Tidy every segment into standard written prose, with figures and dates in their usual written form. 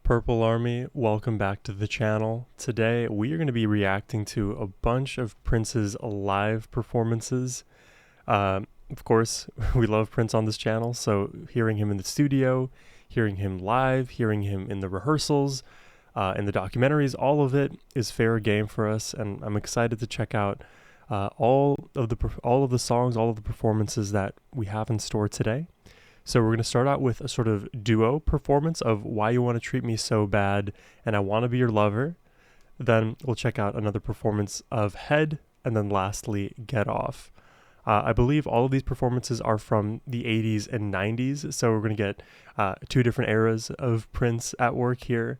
Purple Army, welcome back to the channel. Today we are going to be reacting to a bunch of Prince's live performances. Of course, we love Prince on this channel, so hearing him in the studio, hearing him live, hearing him in the rehearsals, in the documentaries, all of it is fair game for us, and I'm excited to check out all of the songs, all of the performances that we have in store today. So we're going to start out with a sort of duo performance of Why You Want to Treat Me So Bad and I Want to Be Your Lover. Then we'll check out another performance of Head, and then lastly, Get Off. I believe all of these performances are from the 80s and 90s, so we're going to get two different eras of Prince at work here.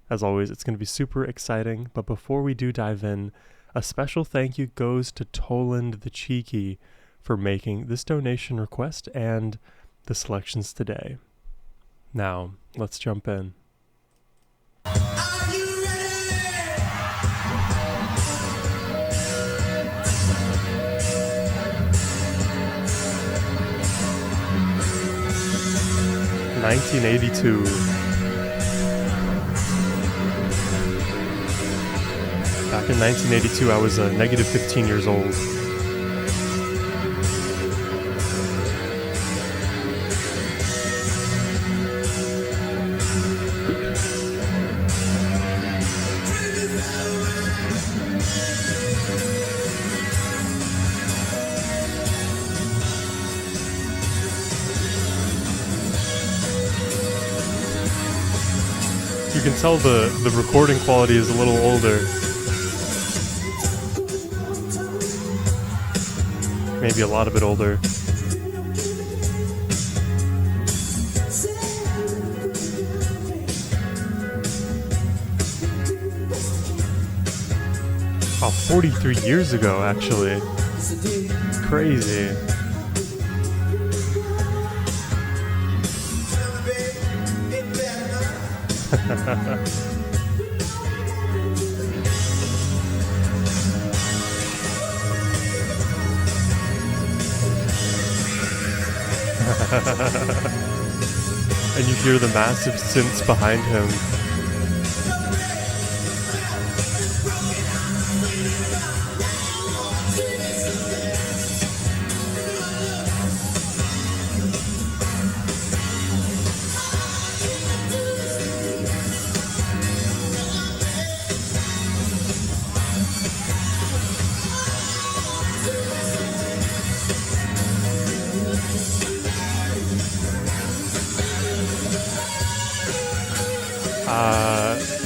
As always, it's going to be super exciting, but before we do dive in, a special thank you goes to Toland the Cheeky for making this donation request and the selections today. Now, let's jump in. Are you ready? 1982. Back in 1982, I was negative 15 years old. You can tell the recording quality is a little older. Maybe a lot of it older. Oh, 43 years ago, actually. Crazy. And you hear the massive synths behind him.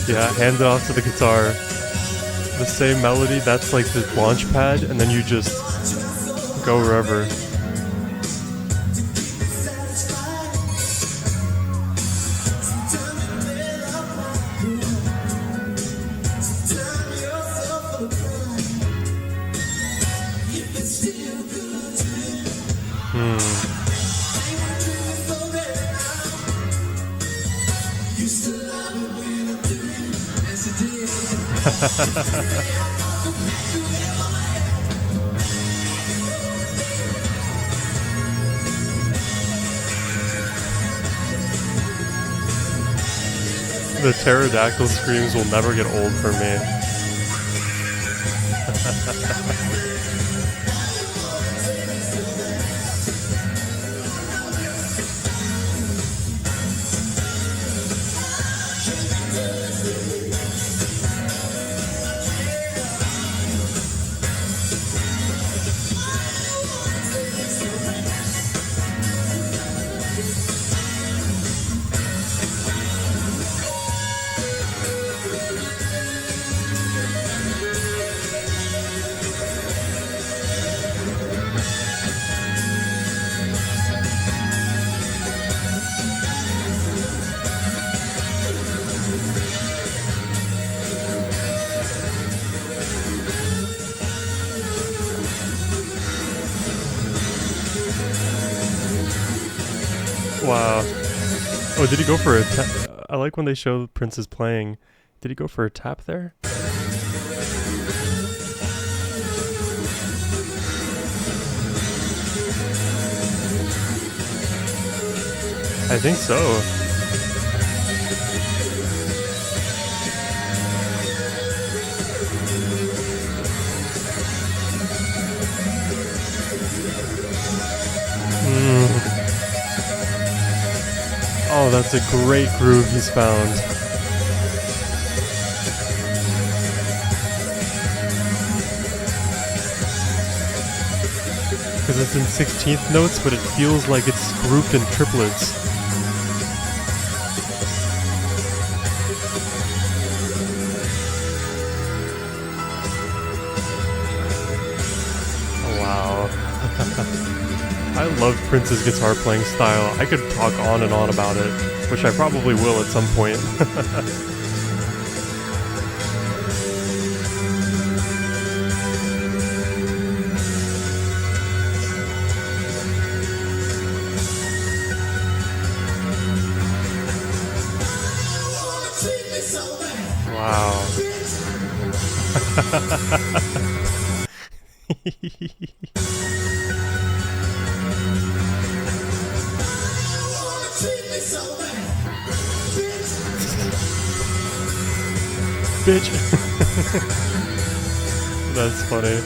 Yeah, hand it off to the guitar. The same melody, that's like the launch pad, and then you just go wherever. The pterodactyl screams will never get old for me. Wow. Oh, did he go for a tap? I like when they show Prince's playing. Did he go for a tap there? I think so. Oh, that's a great groove he's found. Because it's in 16th notes, but it feels like it's grouped in triplets. Wow. I love Prince's guitar playing style. I could talk on and on about it, which I probably will at some point. Wow. Bitch. That's funny.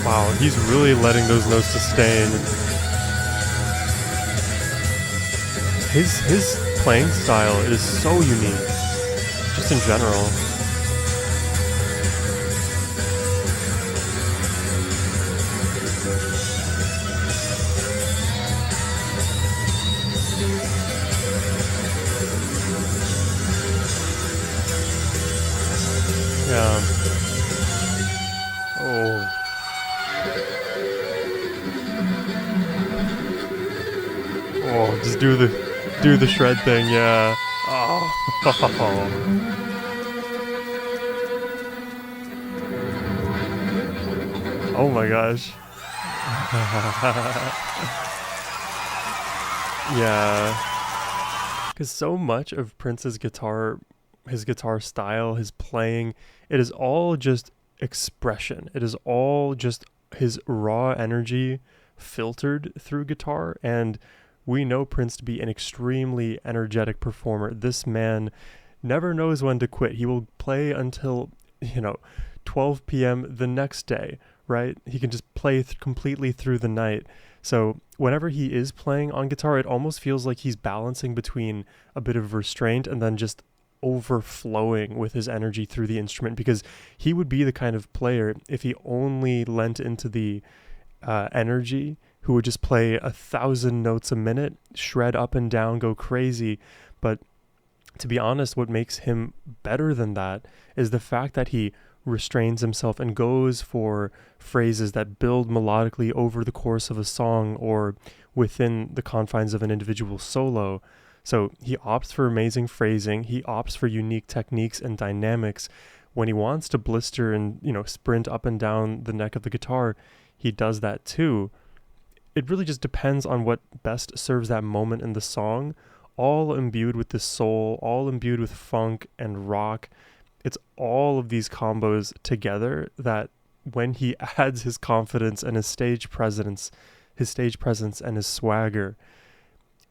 Wow, he's really letting those notes sustain. His playing style is so unique, just in general. Yeah. Oh. Oh, just do the shred thing, yeah. Oh. Oh my gosh. Yeah. Because so much of Prince's guitar, his guitar style, his playing, it is all just expression. It is all just his raw energy filtered through guitar. And we know Prince to be an extremely energetic performer. This man never knows when to quit. He will play until, 12 p.m. the next day, right? He can just play completely through the night. So whenever he is playing on guitar, it almost feels like he's balancing between a bit of restraint and then just overflowing with his energy through the instrument, because he would be the kind of player, if he only lent into the energy, who would just play 1,000 notes a minute, shred up and down, go crazy. But to be honest, what makes him better than that is the fact that he restrains himself and goes for phrases that build melodically over the course of a song or within the confines of an individual solo. So he opts for amazing phrasing, he opts for unique techniques and dynamics. When he wants to blister and, sprint up and down the neck of the guitar, he does that too. It really just depends on what best serves that moment in the song, all imbued with the soul, all imbued with funk and rock. It's all of these combos together that when he adds his confidence and his stage presence and his swagger,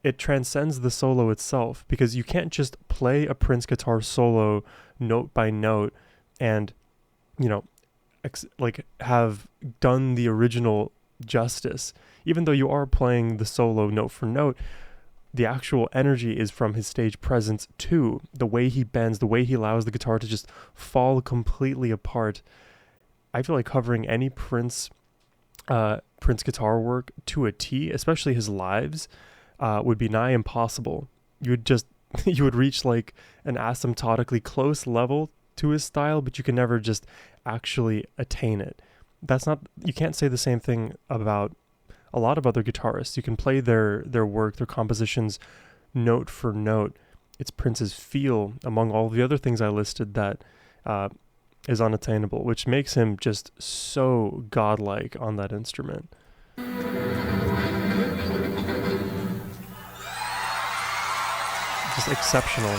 it transcends the solo itself, because you can't just play a Prince guitar solo note by note and, have done the original justice. Even though you are playing the solo note for note, the actual energy is from his stage presence too. The way he bends, the way he allows the guitar to just fall completely apart. I feel like covering any Prince guitar work to a T, especially his lives, would be nigh impossible. You would reach like an asymptotically close level to his style, but you can never just actually attain it. You can't say the same thing about a lot of other guitarists. You can play their work, their compositions note for note. It's Prince's feel, among all the other things I listed, that is unattainable, which makes him just so godlike on that instrument. Just exceptional.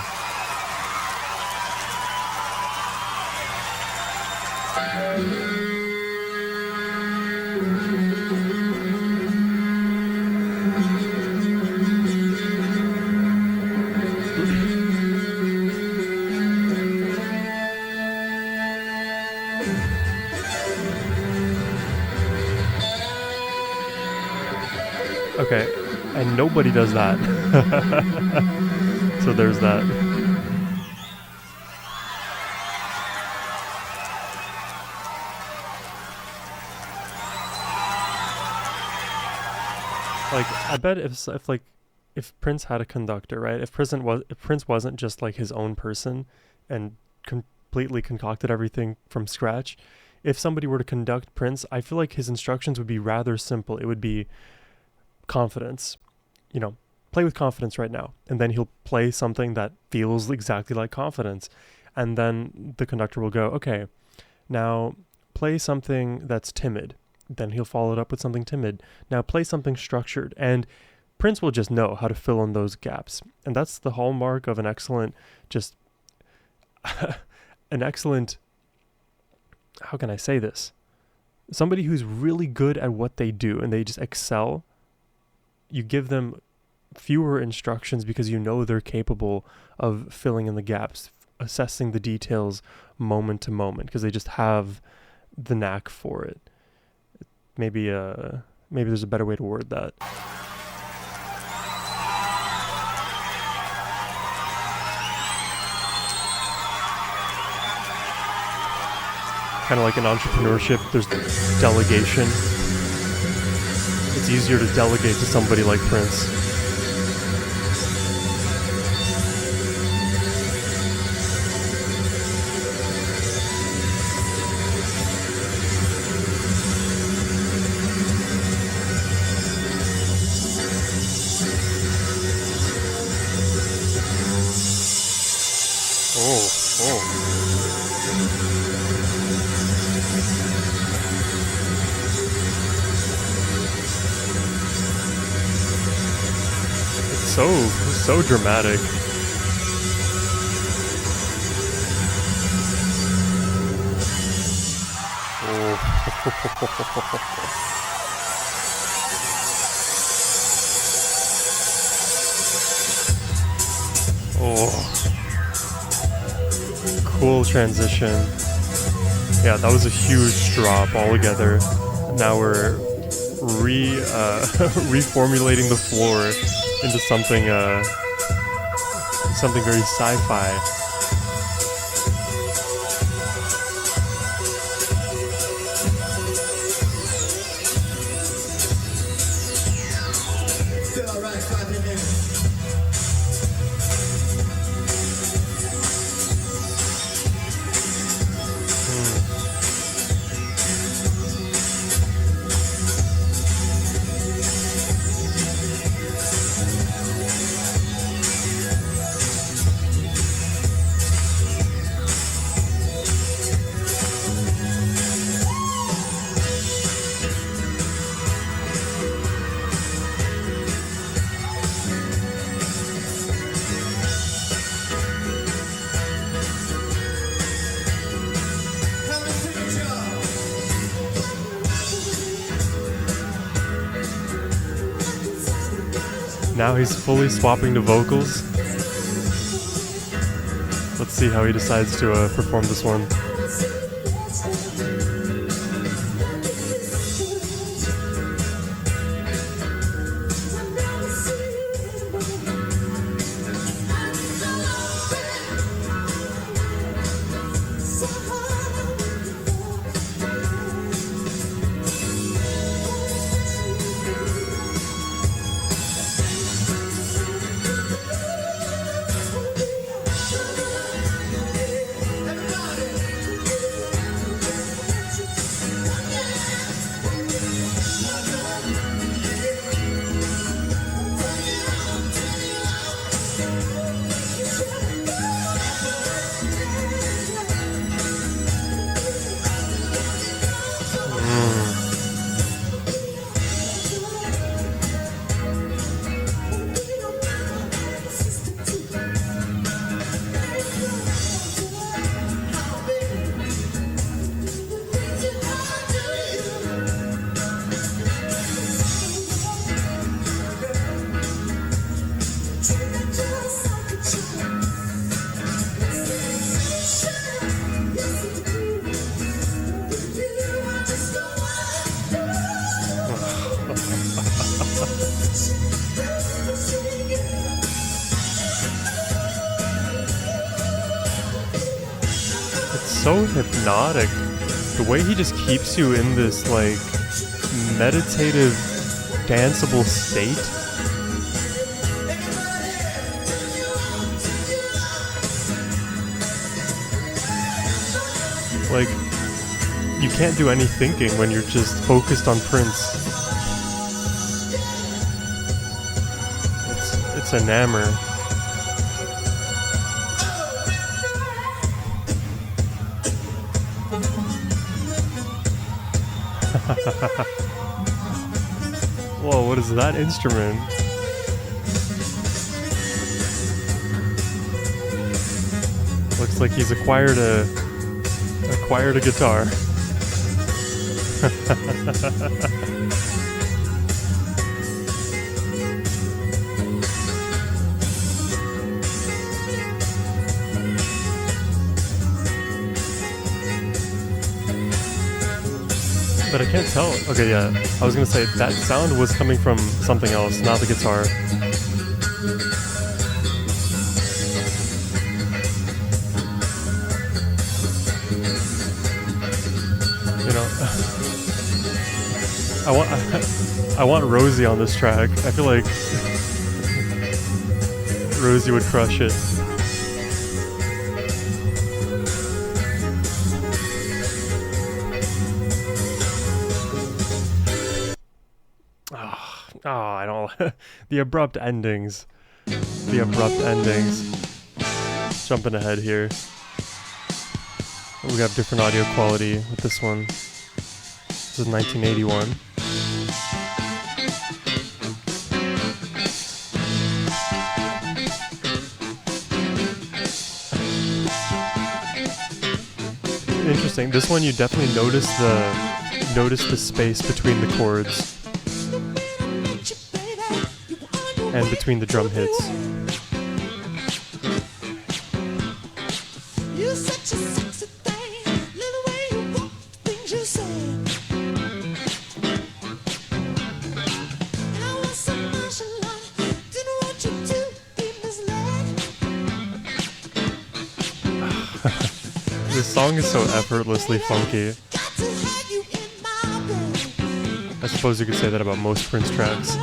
Okay, and nobody does that. So there's that. Like, I bet if Prince had a conductor, right? If Prince wasn't just like his own person and completely concocted everything from scratch, if somebody were to conduct Prince, I feel like his instructions would be rather simple. It would be confidence, you know, play with confidence right now. And then he'll play something that feels exactly like confidence. And then the conductor will go, okay, now play something that's timid. Then he'll follow it up with something timid. Now play something structured. And Prince will just know how to fill in those gaps. And that's the hallmark of an excellent, just an excellent, how can I say this? Somebody who's really good at what they do and they just excel. You give them fewer instructions because you know they're capable of filling in the gaps, assessing the details moment to moment, because they just have the knack for it. Maybe there's a better way to word that. Kind of like in entrepreneurship, there's delegation. It's easier to delegate to somebody like Prince. So dramatic. Oh. Cool transition. Yeah, that was a huge drop altogether. Now we're reformulating the floor into something very sci-fi. Now he's fully swapping to vocals. Let's see how he decides to perform this one. so hypnotic. The way he just keeps you in this like meditative, danceable state. Like, you can't do any thinking when you're just focused on Prince. It's a nammer. Whoa, what is that instrument? Looks like he's acquired a guitar. But I can't tell. Okay, yeah. I was gonna say that sound was coming from something else, not the guitar. You know, I want Rosie on this track. I feel like Rosie would crush it. Oh, I don't. The abrupt endings. The abrupt endings. Jumping ahead here. We have different audio quality with this one. This is 1981. Interesting. This one you definitely notice the space between the chords. And between the drum hits. This song is so effortlessly funky. I suppose you could say that about most Prince tracks.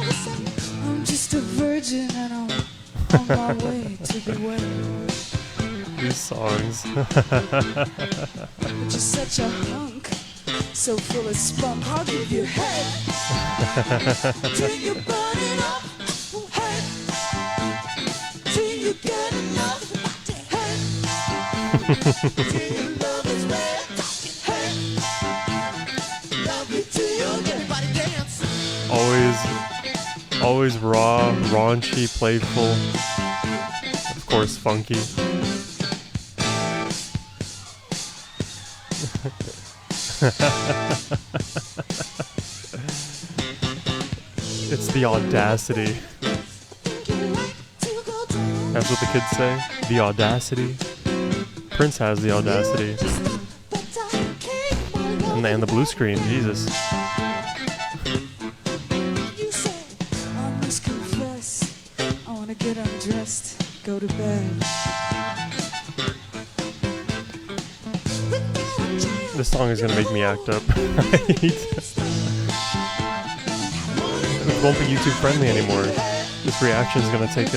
And I'm on my way to the wedding. These songs. But you're such a hunk, so full of spunk. I'll give you head till you burn it up. Head till you get enough. Head till your love is red. Head love you till you get everybody dance. Always raw, raunchy, playful, of course funky. It's the audacity. That's what the kids say. The audacity. Prince has the audacity. And the blue screen, Jesus. Get undressed, go to bed. This song is gonna make me act up. It won't be YouTube friendly anymore. This reaction is gonna take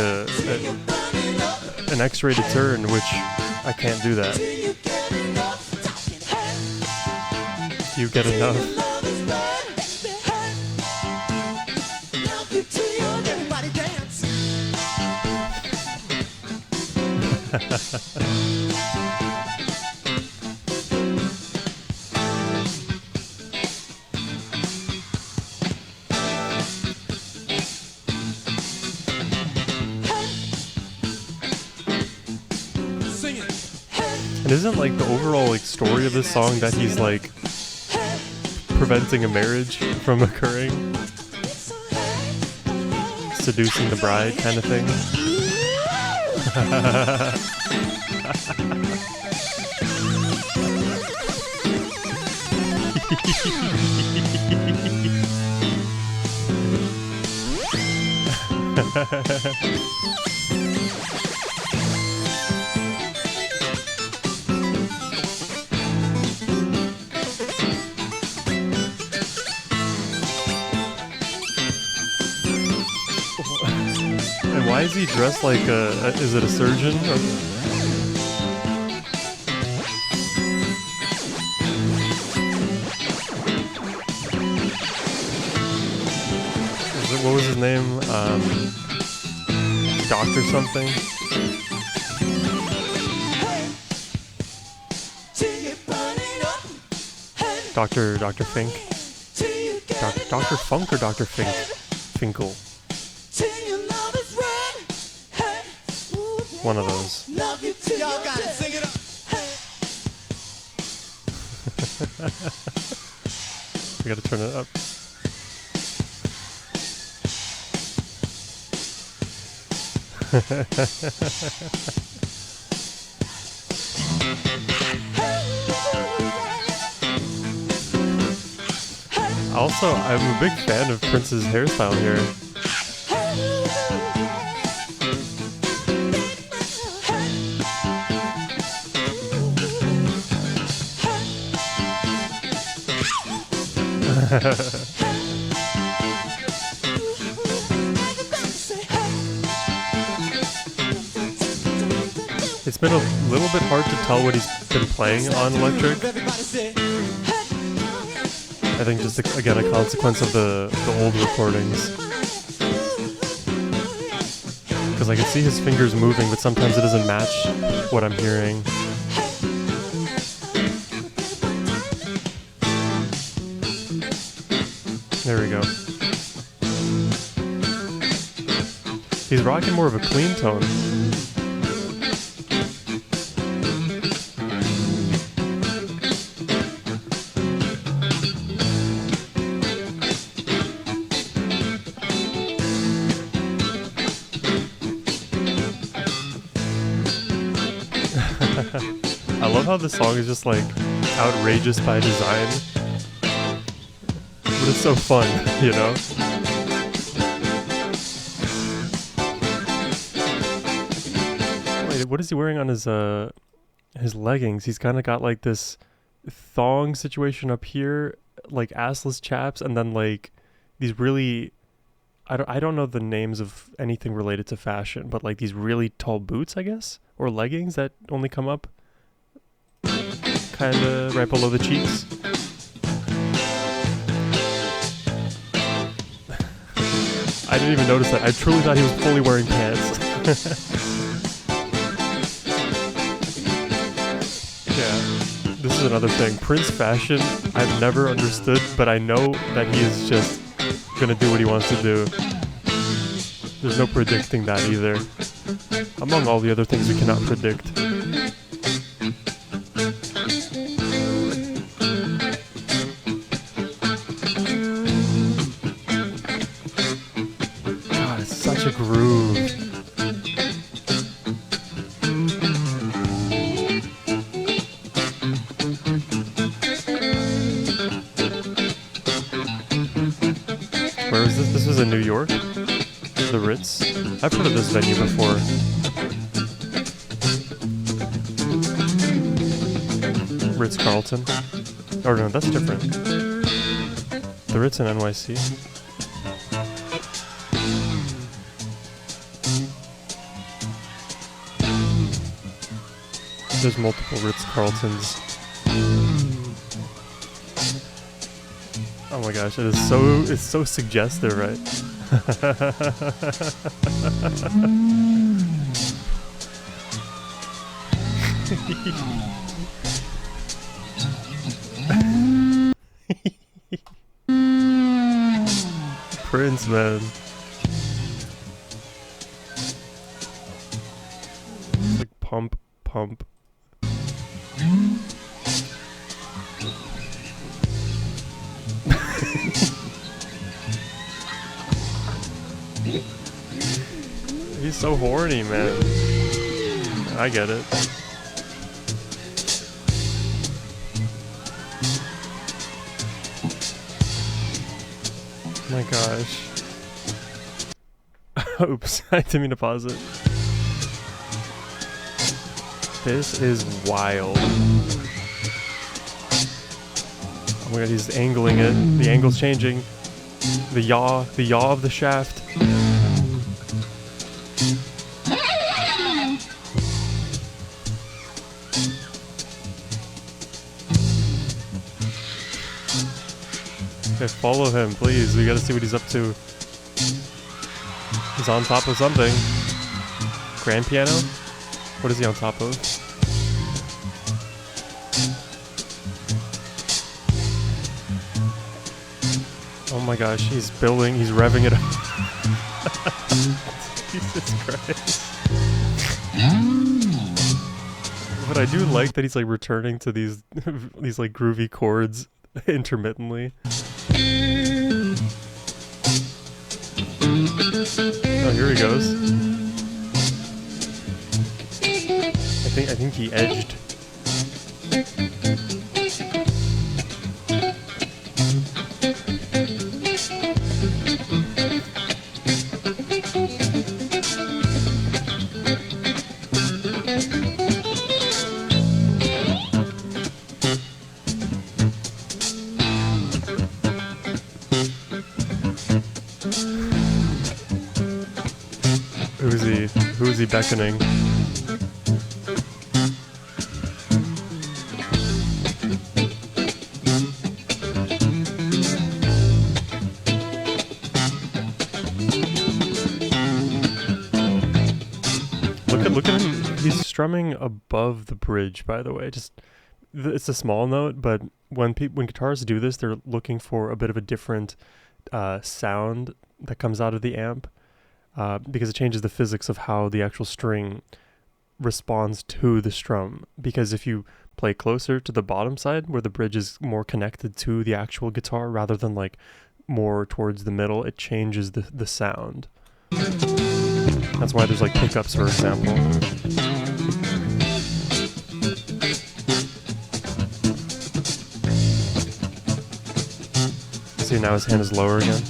an X-rated turn, which I can't do that. You get enough. And isn't like the overall like story of this song that he's like preventing a marriage from occurring? Seducing the bride kind of thing? And why is he dressed like is it a surgeon? What was his name? Doctor something? Dr. Fink? Dr. Funk or Dr. Fink? Finkel. One of those. Y'all got it, sing it up. We gotta turn it up. Also, I'm a big fan of Prince's hairstyle here. It's been a little bit hard to tell what he's been playing on electric. I think just, again, a consequence of the old recordings. Because I can see his fingers moving, but sometimes it doesn't match what I'm hearing. There we go. He's rocking more of a clean tone. I love how the song is just like outrageous by design, but it's so fun, you know? Wait, what is he wearing on his leggings? He's kind of got like this thong situation up here, like assless chaps, and then like these really, I don't know the names of anything related to fashion, but like these really tall boots, I guess, or leggings that only come up kind of right below the cheeks. I didn't even notice that. I truly thought he was fully wearing pants. Yeah, this is another thing. Prince fashion, I've never understood, but I know that he is just gonna do what he wants to do. There's no predicting that either. Among all the other things we cannot predict. God, it's such a groove. Where was this? This was in New York? The Ritz? I've heard of this venue before. Ritz-Carlton? Oh no, that's different. The Ritz in NYC. There's multiple Ritz-Carltons. Oh my gosh, it's so suggestive, right? Prince, man. It's like pump. He's so horny, man. I get it. My gosh. Oops, I didn't mean to pause it. This is wild. Oh my god, he's angling it. The angle's changing. The yaw of the shaft. Okay, follow him, please. We gotta see what he's up to. He's on top of something. Grand piano? What is he on top of? Oh my gosh, he's building, he's revving it up. Jesus Christ. But I do like that he's like returning to these these like groovy chords intermittently. Oh, here he goes. I think he edged. Who is he beckoning? Look at him. He's strumming above the bridge, by the way. Just it's a small note, but when guitarists do this, they're looking for a bit of a different sound that comes out of the amp. Because it changes the physics of how the actual string responds to the strum. Because if you play closer to the bottom side, where the bridge is more connected to the actual guitar rather than like more towards the middle, it changes the sound. That's why there's like pickups, for example. See, now his hand is lower again.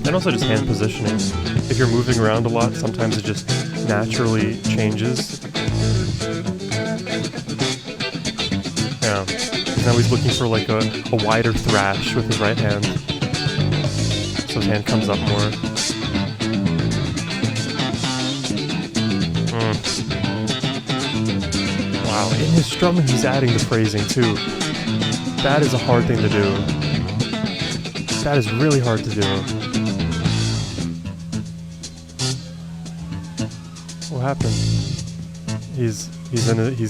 And also just hand positioning. If you're moving around a lot, sometimes it just naturally changes. Yeah. Now he's looking for like a wider thrash with his right hand. So his hand comes up more. Wow, in his strumming he's adding the phrasing too. That is a hard thing to do. That is really hard to do. What happened? He's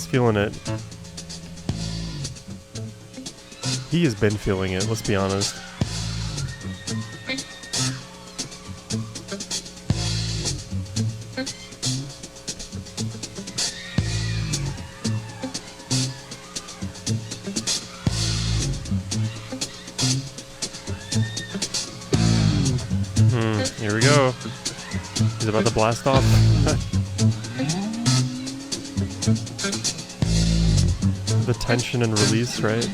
feeling it. He has been feeling it, let's be honest. Here we go. He's about to blast off. The tension and release, right?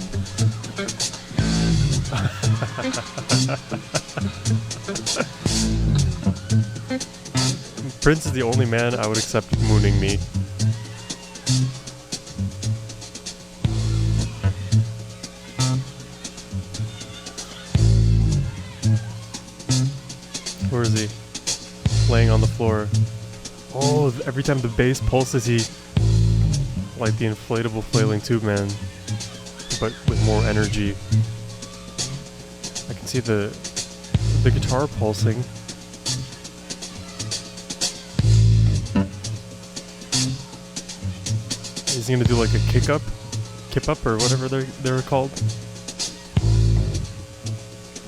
Prince is the only man I would accept mooning me. Where is he? Laying on the floor. Oh, every time the bass pulses, he... like the inflatable flailing tube man, but with more energy. I can see the guitar pulsing. Is he gonna do like a kip up, or whatever they're called?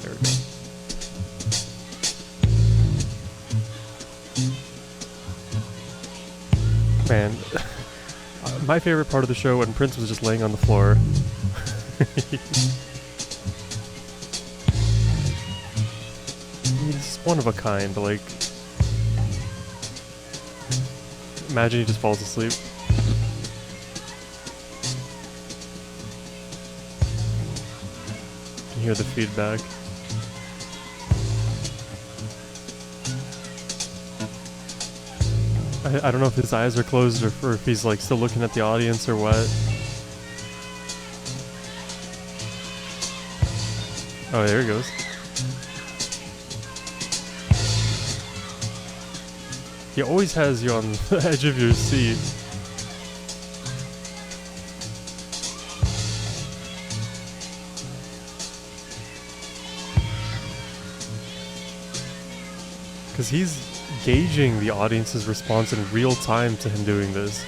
There we go. Man, my favorite part of the show when Prince was just laying on the floor. He's one of a kind, like... imagine he just falls asleep. You can hear the feedback. I don't know if his eyes are closed or if he's like still looking at the audience or what. Oh, there he goes. He always has you on the edge of your seat. because he's gauging the audience's response in real time to him doing this,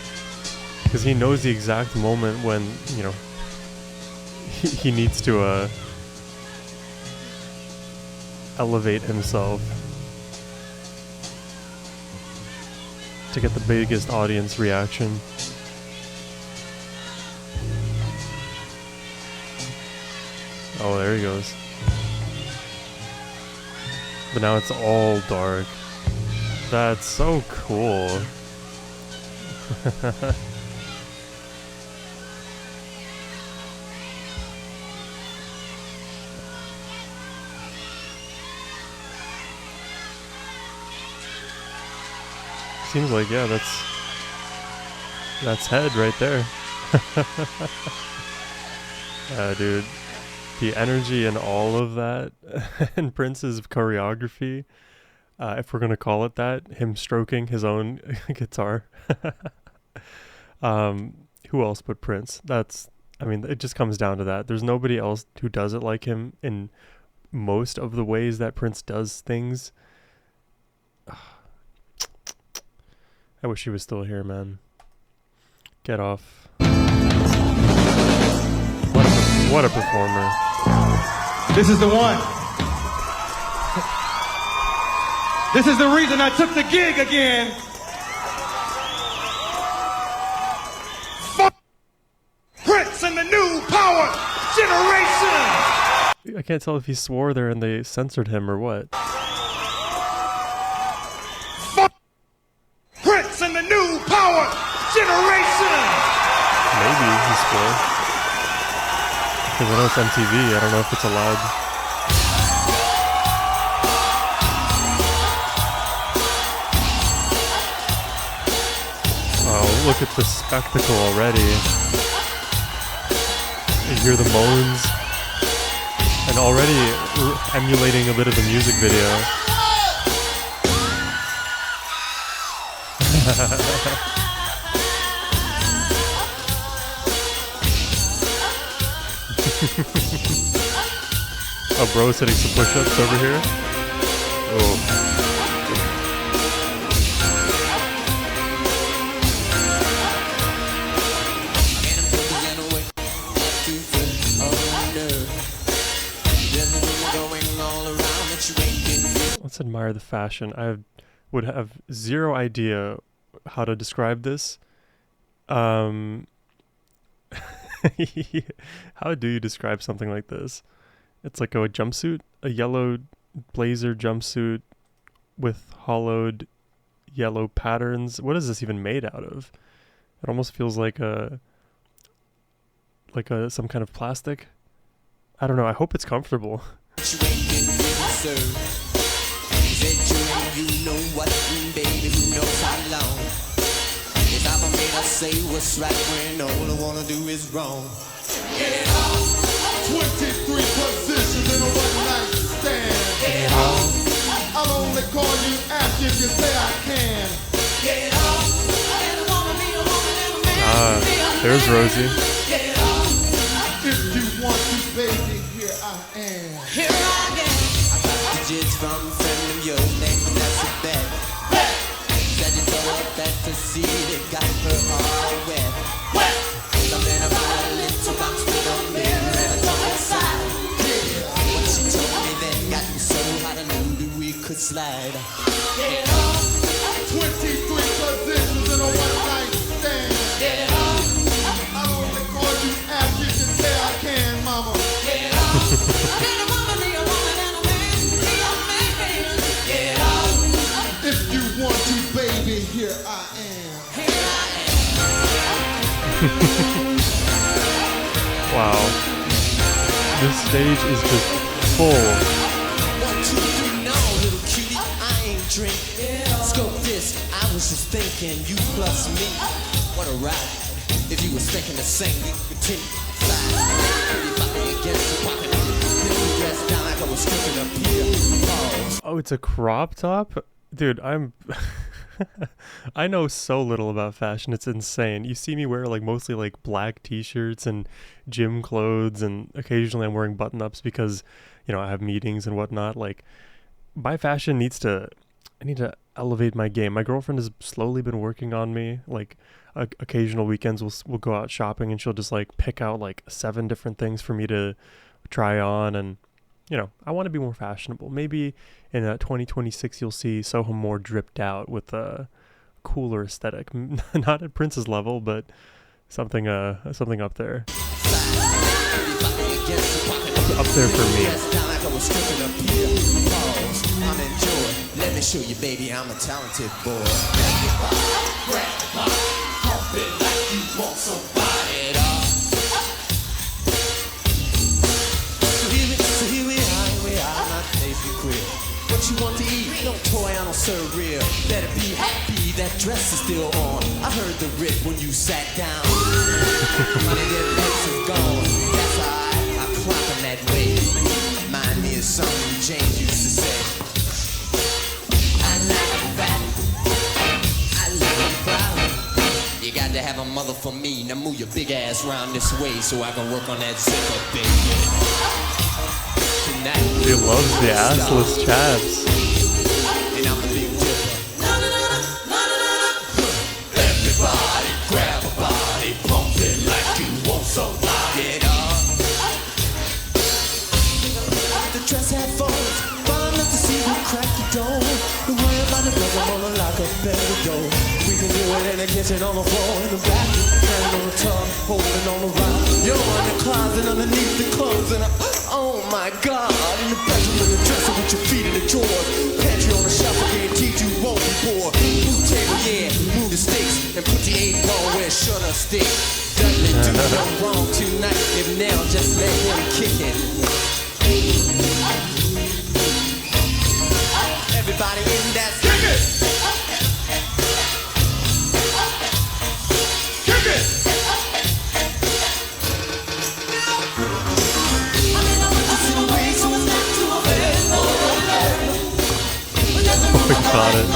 because he knows the exact moment when, you know, he needs to elevate himself to get the biggest audience reaction. Oh, there he goes. But now it's all dark. That's so cool. Seems like, yeah, that's head right there. Dude, the energy and all of that, and Prince's choreography, if we're gonna call it that, him stroking his own guitar. Who else but Prince? I mean, it just comes down to that. There's nobody else who does it like him in most of the ways that Prince does things. I wish he was still here, man. Get off. What a performer. This is the one. This is the reason I took the gig again. Fuck Prince and the new power generation. I can't tell if he swore there and they censored him or what. Prince and the new power generation. Maybe he swore. Because I know it's MTV. I don't know if it's allowed. Oh, look at the spectacle already. You hear the moans. And already emulating a bit of the music video. Oh, bro's hitting some push-ups over here. Oh. Let's admire the fashion. I would have zero idea how to describe this. How do you describe something like this? It's like a jumpsuit, a yellow blazer jumpsuit with hollowed yellow patterns. What is this even made out of? It almost feels like some kind of plastic. I don't know. I hope it's comfortable. You know what, baby, who knows how long? If I made us say what's right when all I wanna do is wrong. Get it on. 23 positions in a one-night stand. Get it on. I'll only call you after you say I can. Get it on. And a woman be a woman and a man be a man. There's Rosie. Get it on. If you want to, baby, here I am. Here I am. I got the jits from a friend of yours named Vanessa Beck. Said you told her that to see it got her all wet. Something about a little box with a mirror and a tongue inside. What she told me then got me so hot I knew that we could slide. Get it on. 23 positions in a one-night stand. Get it on. I'll only call you after you say I can, mama. Get it on. And a woman be a woman and a man be a man. Get it on. If you want to, baby, here I am. Here I Wow. This stage is just full. 1, 2, 3, no, little cutie, I ain't drink. Scope this, I was just thinking, you plus me, what a ride. If you was thinking the same, we could continue to fly. Pretty body against the pocket, little dress down like I was cooking up here. Pause. Oh, it's a crop top? Dude, I know so little about fashion. It's insane. You see me wear like mostly like black t-shirts and gym clothes, and occasionally I'm wearing button-ups because, you know, I have meetings and whatnot. Like, my fashion needs to I need to elevate my game. My girlfriend has slowly been working on me. Like, occasional weekends we'll go out shopping, and she'll just like pick out like 7 different things for me to try on. And I want to be more fashionable. Maybe in 2026 you'll see Sohum more dripped out with a cooler aesthetic. Not at Prince's level, but something up there. Up there for me. Let me show you, baby, I'm a talented boy. So here we are, not tasting queer. What you want to eat? No toy, I don't serve real. Better be happy, that dress is still on. I heard the rip when you sat down. Money that lips is gone. That's alright, I clock him that way. Mind me of something James used to say. I like it fat, I like it proud. You got to have a mother for me. Now move your big ass round this way so I can work on that zipper, baby. She loves the assless chaps. And I'm a big dipper. Everybody grab a body, pump it like you want somebody. Get up. The dress had phones, fine enough to see who cracked the door. Don't worry about the brother, I'm gonna lock up every door. We can do it in the kitchen, on the floor, in the bathroom, standing on the tub, holding on the rock. You're in the closet underneath the clothes, and oh my God, in the bedroom, in the dresser with your feet in the drawers. Pantry on the shelf, I guarantee you won't be bored. Move table, yeah, move the sticks, and put the 8-ball where it should have stick. Dudley do no wrong tonight, if now just let him kick it. Everybody in that kick it! Kick it! We got it.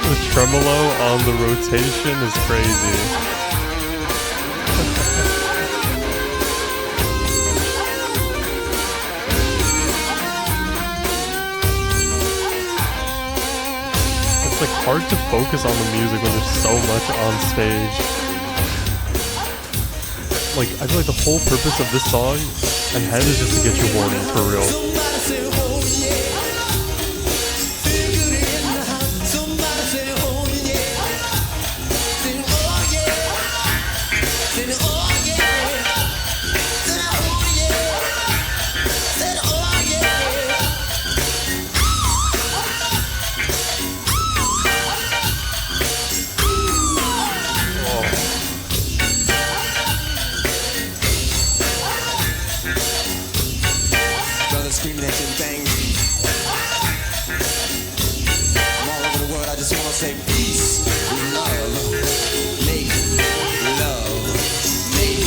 The tremolo on the rotation is crazy. It's like hard to focus on the music when there's so much on stage. Like, I feel like the whole purpose of this song and Head is just to get you horny, for real. Screaming at you and things. I'm all over the world, I just wanna say peace, love, make love, make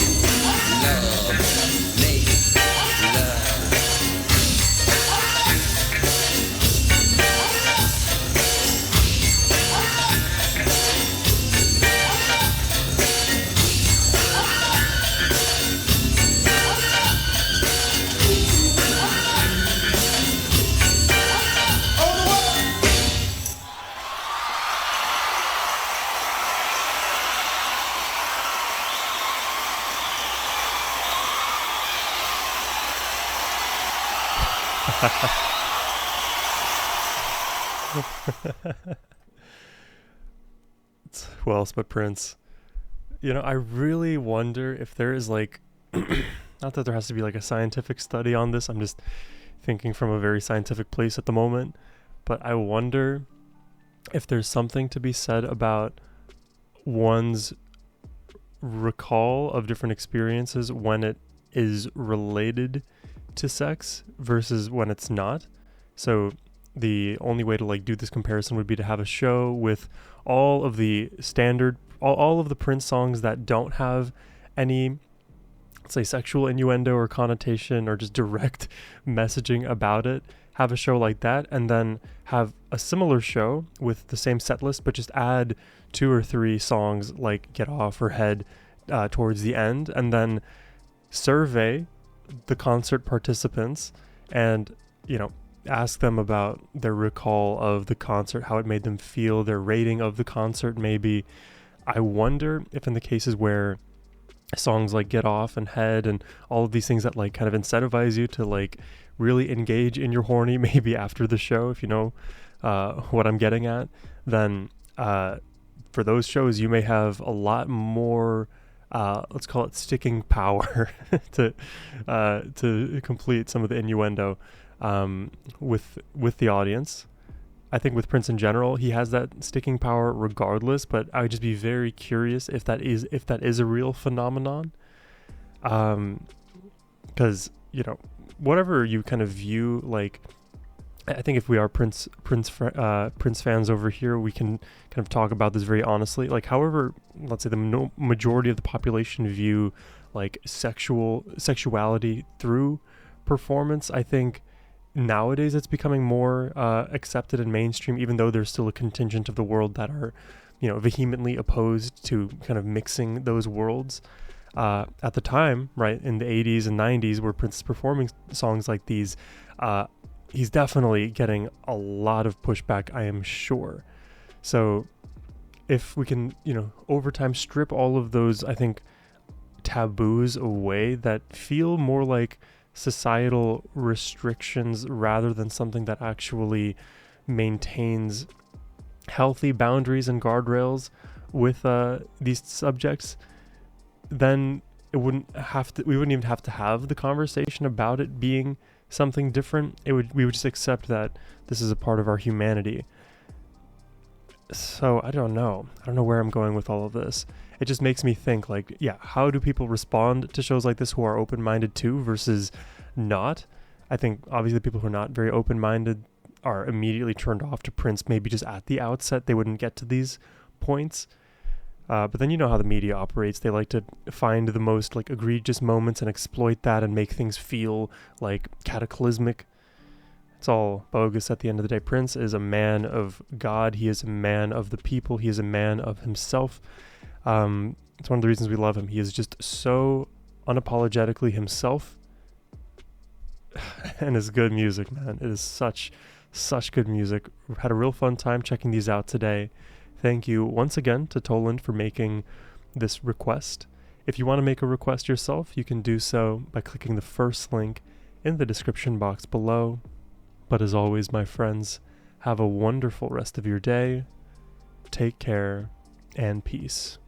love, make love. Who else but Prince? I really wonder if there is like, not that there has to be like a scientific study on this, I'm just thinking from a very scientific place at the moment, but I wonder if there's something to be said about one's recall of different experiences when it is related to sex versus when it's not. So the only way to like do this comparison would be to have a show with all of the standard, all of the Prince songs that don't have any, let's say, sexual innuendo or connotation or just direct messaging about it. Have a show like that, and then have a similar show with the same set list, but just add 2 or 3 songs like Get Off or Head towards the end, and then survey the concert participants and, you know, ask them about their recall of the concert, how it made them feel, their rating of the concert maybe. I wonder if in the cases where songs like Get Off and Head and all of these things that like kind of incentivize you to like really engage in your horny maybe after the show, if you know what I'm getting at, then for those shows you may have a lot more let's call it sticking power to complete some of the innuendo with the audience. I think with Prince in general, he has that sticking power regardless, but I would just be very curious if that is a real phenomenon. Because, you know, whatever you kind of view, like, I think if we are Prince fans over here, we can kind of talk about this very honestly. Like, however, let's say the majority of the population view like sexuality through performance, I think nowadays it's becoming more accepted and mainstream, even though there's still a contingent of the world that are, you know, vehemently opposed to kind of mixing those worlds. At the time, right, in the 80s and 90s, where Prince is performing songs like these, he's definitely getting a lot of pushback, I am sure. So if we can, you know, over time strip all of those, I think, taboos away that feel more like societal restrictions rather than something that actually maintains healthy boundaries and guardrails with these subjects, then we wouldn't even have to have the conversation about it being something different. We would just accept that this is a part of our humanity. So I don't know where I'm going with all of this. It just makes me think, like, yeah, how do people respond to shows like this who are open-minded too versus not? I think obviously people who are not very open-minded are immediately turned off to Prince, maybe just at the outset. They wouldn't get to these points. But then you know how the media operates. They like to find the most like egregious moments and exploit that and make things feel like cataclysmic. It's all bogus at the end of the day. Prince is a man of God. He is a man of the people. He is a man of himself. It's one of the reasons we love him. He is just so unapologetically himself. And it's good music, man. It is such good music. We had a real fun time checking these out today. Thank you once again to Toland for making this request. If you want to make a request yourself, you can do so by clicking the first link in the description box below. But as always, my friends, have a wonderful rest of your day. Take care and peace.